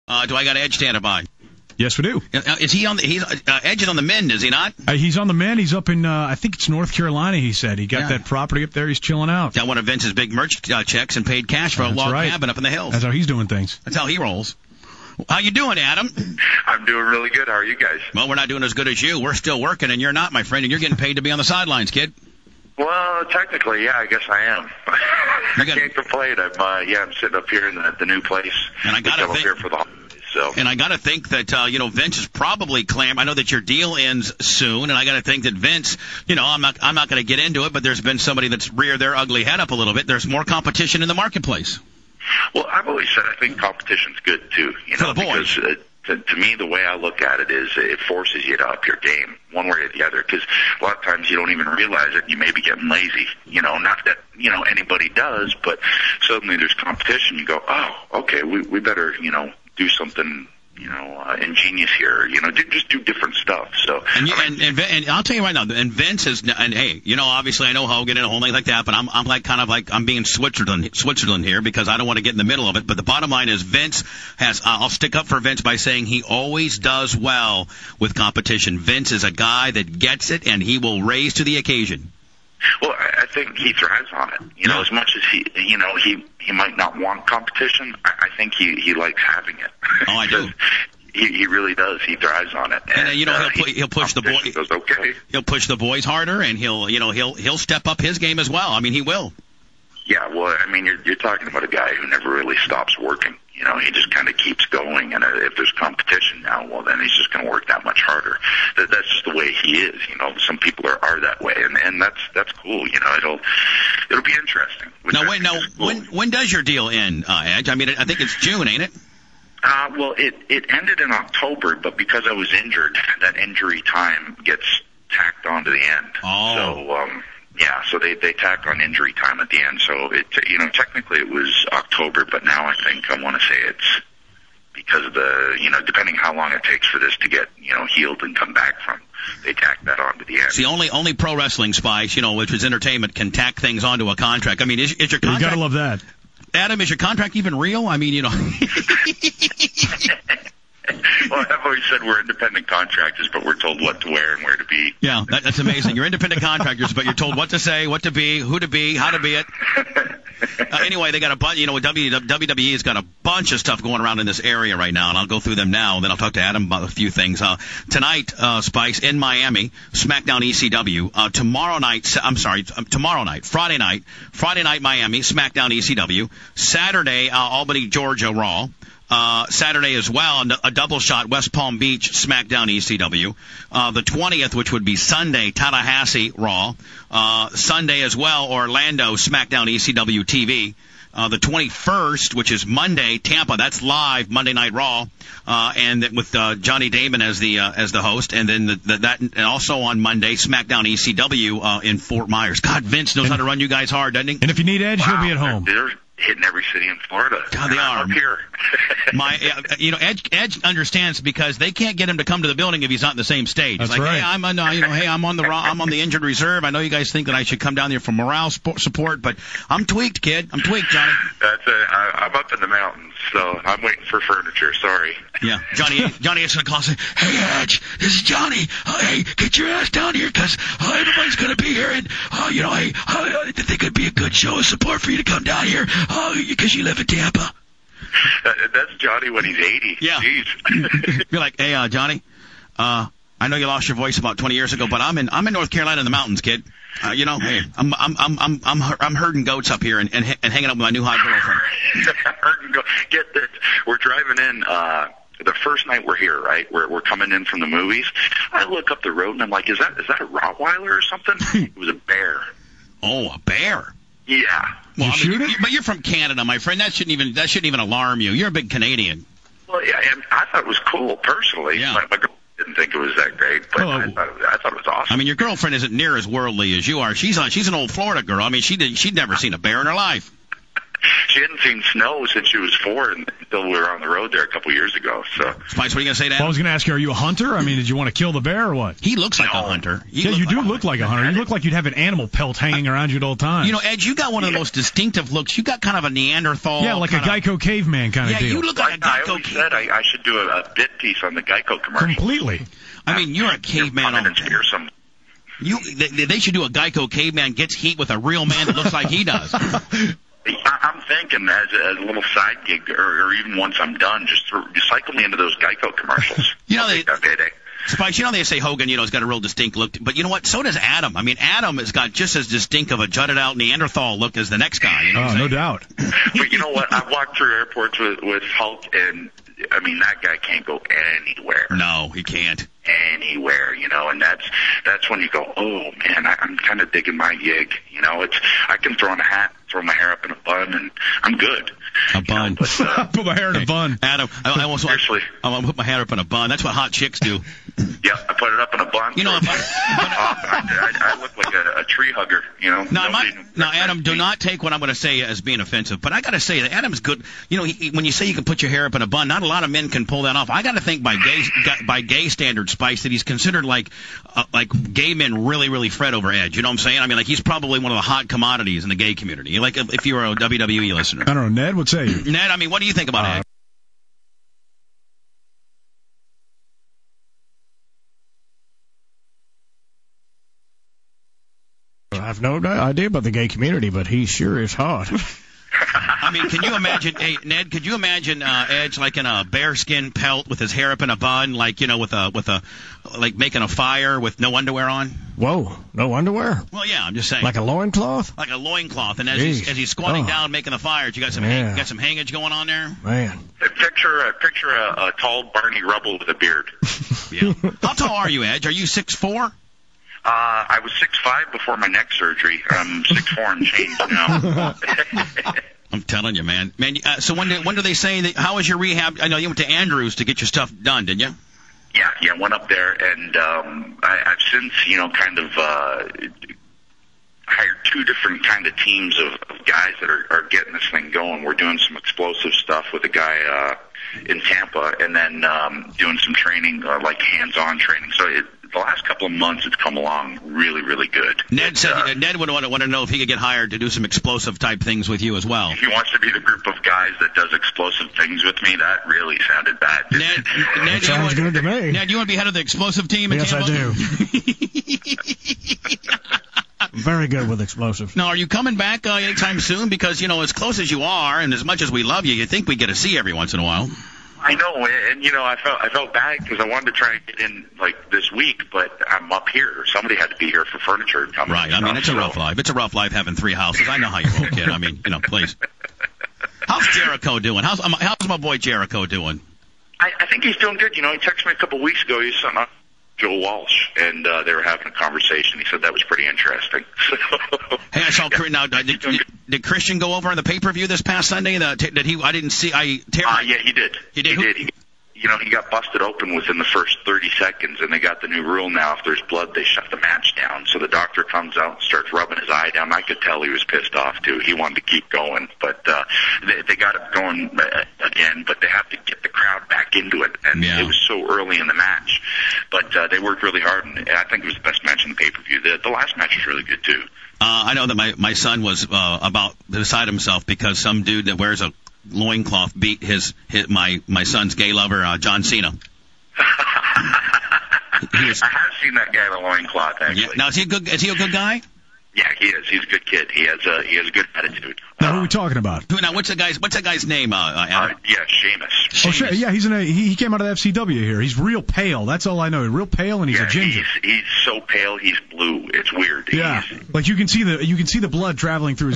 Do I got Edge standing by? Yes, we do. Is he on? Edge is on the mend, is he not? He's on the mend. He's up in, I think it's North Carolina. He said he got that property up there. He's chilling out. Got one of Vince's big merch checks and paid cash for a log cabin up in the hills. That's how he's doing things. That's how he rolls. How you doing, Adam? I'm doing really good. How are you guys? Well, we're not doing as good as you. We're still working, and you're not, my friend, and you're getting paid to be on the sidelines, kid. Well, technically, yeah, I guess I am. I can't complain. I'm sitting up here in the new place. And I got to think, here for the holidays, so. And I got to think that Vince is probably I know that your deal ends soon, and I got to think that Vince, I'm not going to get into it, but there's been somebody that's reared their ugly head up a little bit. There's more competition in the marketplace. Well, I've always said I think competition's good too. For the boys. Because to me, the way I look at it is it forces you to up your game one way or the other. Because a lot of times you don't even realize it. You may be getting lazy. Not that anybody does, but suddenly there's competition. You go, oh, okay, we better do something. Ingenious here, just do different stuff. So, and I'll tell you right now, and Vince is, and hey, obviously I know Hogan and a whole thing like that, but I'm I'm being Switzerland here because I don't want to get in the middle of it. But the bottom line is Vince I'll stick up for Vince by saying he always does well with competition. Vince is a guy that gets it and he will raise to the occasion. Well, I think he thrives on it. As much as he might not want competition, I think he likes having it. Oh, I do. He really does. He thrives on it. And he'll push the boys. Goes, okay. He'll push the boys harder, and he'll step up his game as well. I mean, he will. Yeah. Well, I mean, you're talking about a guy who never really stops working. He just kind of keeps going, and if there's competition now, well, then he's just going to work that much harder. That's just the way he is. Some people are that way, and that's cool. It'll be interesting. When does your deal end, Edge? I mean, I think it's June, ain't it? Well, it ended in October, but because I was injured, that injury time gets tacked on to the end. Oh. So they tacked on injury time at the end. So technically it was October, but now I think I want to say it's because of the, depending how long it takes for this to get, healed and come back from, they tack that on to the end. It's the only pro wrestling Spice, which is entertainment, can tack things onto a contract. I mean, is your contract? You gotta love that. Adam, is your contract even real? I mean, Well, I've always said we're independent contractors, but we're told what to wear and where to be. Yeah, that's amazing. You're independent contractors, but you're told what to say, what to be, who to be, how to be it. Anyway, they got a bunch. WWE has got a bunch of stuff going around in this area right now, and I'll go through them now. And then I'll talk to Adam about a few things. Tonight, Spice in Miami, SmackDown ECW. Tomorrow night, Friday night, Miami, SmackDown ECW. Saturday, Albany, Georgia, Raw. Saturday as well, a double shot, West Palm Beach, SmackDown ECW. The 20th, which would be Sunday, Tallahassee, Raw. Sunday as well, Orlando, SmackDown ECW TV. The 21st, which is Monday, Tampa, that's live, Monday Night Raw, and with Johnny Damon as the host, and then and also on Monday, SmackDown ECW in Fort Myers. God, Vince knows how to run you guys hard, doesn't he? And if you need Edge, he'll be at home. They're hitting every city in Florida. God, they are. Up here. Edge understands because they can't get him to come to the building if he's not in the same state. That's like, right. Hey, I'm on the injured reserve. I know you guys think that I should come down there for morale support, but I'm tweaked, kid. I'm tweaked, Johnny. That's it. I'm up in the mountains, so I'm waiting for furniture. Sorry. Yeah, Johnny is going to call and say, "Hey, Edge, this is Johnny. Hey, get your ass down here because everybody's going to be here, and I think it'd be a good show of support for you to come down here because you live in Tampa." That's Johnny when he's 80. Yeah. Jeez. Be like, "Hey, Johnny, I know you lost your voice about 20 years ago, but I'm in North Carolina in the mountains, kid. Hey, I'm herding goats up here and hanging out with my new hot girlfriend." Get this. We're driving in. The first night we're here, right? We're coming in from the movies. I look up the road and I'm like, is that a Rottweiler or something? It was a bear. Oh, a bear. Yeah. Well, but you're from Canada, my friend. That shouldn't even alarm you. You're a big Canadian. Well, yeah, and I thought it was cool personally. Yeah. My girl didn't think it was that great, but I thought it was awesome. I mean, your girlfriend isn't near as worldly as you are. She's an old Florida girl. I mean, she'd never seen a bear in her life. She hadn't seen snow since she was 4 until we were on the road there a couple years ago. So, Spice, what are you going to say, Dan? Well, I was going to ask you, are you a hunter? I mean, did you want to kill the bear or what? He looks like a hunter. You do look like a hunter. You look like you'd have an animal pelt hanging around you at all times. You know, Edge, you got one of the most distinctive looks. You got kind of a Neanderthal. Yeah, like a Geico caveman kind of deal. Yeah, you look like a Geico I always said I should do a bit piece on the Geico commercial. Completely. I mean, you're a caveman. They should do a Geico caveman gets heat with a real man that looks like he does. I'm thinking as a little side gig, or even once I'm done, just cycle me into those Geico commercials. You know, Spice, you know they say Hogan, has got a real distinct look, but you know what? So does Adam. I mean, Adam has got just as distinct of a jutted out Neanderthal look as the next guy. You know what I'm no doubt. But you know what? I walked through airports with Hulk, and I mean that guy can't go anywhere. No, he can't. Anywhere, and that's when you go, oh man, I'm kind of digging my gig. I can throw on a hat, throw my hair up in a bun, and I'm good. A bun. Put my hair in a bun. Adam, I want to put my hair up in a bun. That's what hot chicks do. Yeah, I put it up in a bun. I look like a tree hugger. Now, Adam, do not take what I'm going to say as being offensive, but I got to say that Adam's good. When you say you can put your hair up in a bun, not a lot of men can pull that off. I got to think by gay standards, Spice, that he's considered like gay men really, really fret over Edge. You know what I'm saying? I mean, like he's probably one of the hot commodities in the gay community. Like if you were a WWE listener. I don't know, Ned. What say you? Ned, I mean, what do you think about Edge? I have no idea about the gay community, but he sure is hot. I mean, can you imagine, hey, Ned, could you imagine Edge like in a bearskin pelt with his hair up in a bun, like, like making a fire with no underwear on? Whoa, no underwear? Well, yeah, I'm just saying. Like a loincloth? Like a loincloth, and as he's squatting down making the fire, you got some hangage going on there? Man. Picture a tall Barney Rubble with a beard. Yeah. How tall are you, Edge? Are you 6'4"? I was 6'5" before my neck surgery. I'm 6'4" and change now. I'm telling you, man. So when do they say that? How was your rehab? I know you went to Andrews to get your stuff done, didn't you? Yeah, went up there, and I've since, kind of hired 2 different kind of teams of guys that are getting this thing going. We're doing some explosive stuff with a guy in Tampa, and then doing some training, like hands-on training. So the last couple of months, it's come along really, really good. Ned said Ned would want to know if he could get hired to do some explosive type things with you as well. He wants to be the group of guys that does explosive things with me. That really sounded bad. Ned sounds good to me. Ned, you want to be head of the explosive team in Tampa? Yes, I do. Very good with explosives. Now, are you coming back anytime soon? Because, as close as you are and as much as we love you, you'd think we get to see every once in a while. I know, and I felt bad because I wanted to try and get in like this week, but I'm up here. Somebody had to be here for furniture coming. Right. I mean, it's a rough life. It's a rough life having 3 houses. I know how you roll, kid. I mean, please. How's Jericho doing? How's my boy Jericho doing? I think he's doing good. He texted me a couple of weeks ago. He sent out Joe Walsh, and they were having a conversation. He said that was pretty interesting. Hey, I saw now. Did Christian go over on the pay-per-view this past Sunday? Did he? I didn't see. Yeah, he did. He did. He got busted open within the first 30 seconds, and they got the new rule now. If there's blood, they shut the match down. So the doctor comes out and starts rubbing his eye down. I could tell he was pissed off, too. He wanted to keep going. But they got it going again, but they have to get the crowd back into it. And it was so early in the match. But they worked really hard, and I think it was the best match in the pay-per-view. The last match was really good, too. I know that my son was about beside himself because some dude that wears a loincloth beat my son's gay lover, John Cena. I have seen that guy in a loincloth, actually. Yeah. Now, is he a good guy? Yeah, he is. He's a good kid. He has a good attitude. Now, who are we talking about? Now, what's that guy's name? Adam? Sheamus. Yeah, he came out of the FCW here. He's real pale. That's all I know. Real pale, and he's a ginger. He's so pale. He's blue. It's weird. Yeah, like you can see the blood traveling through his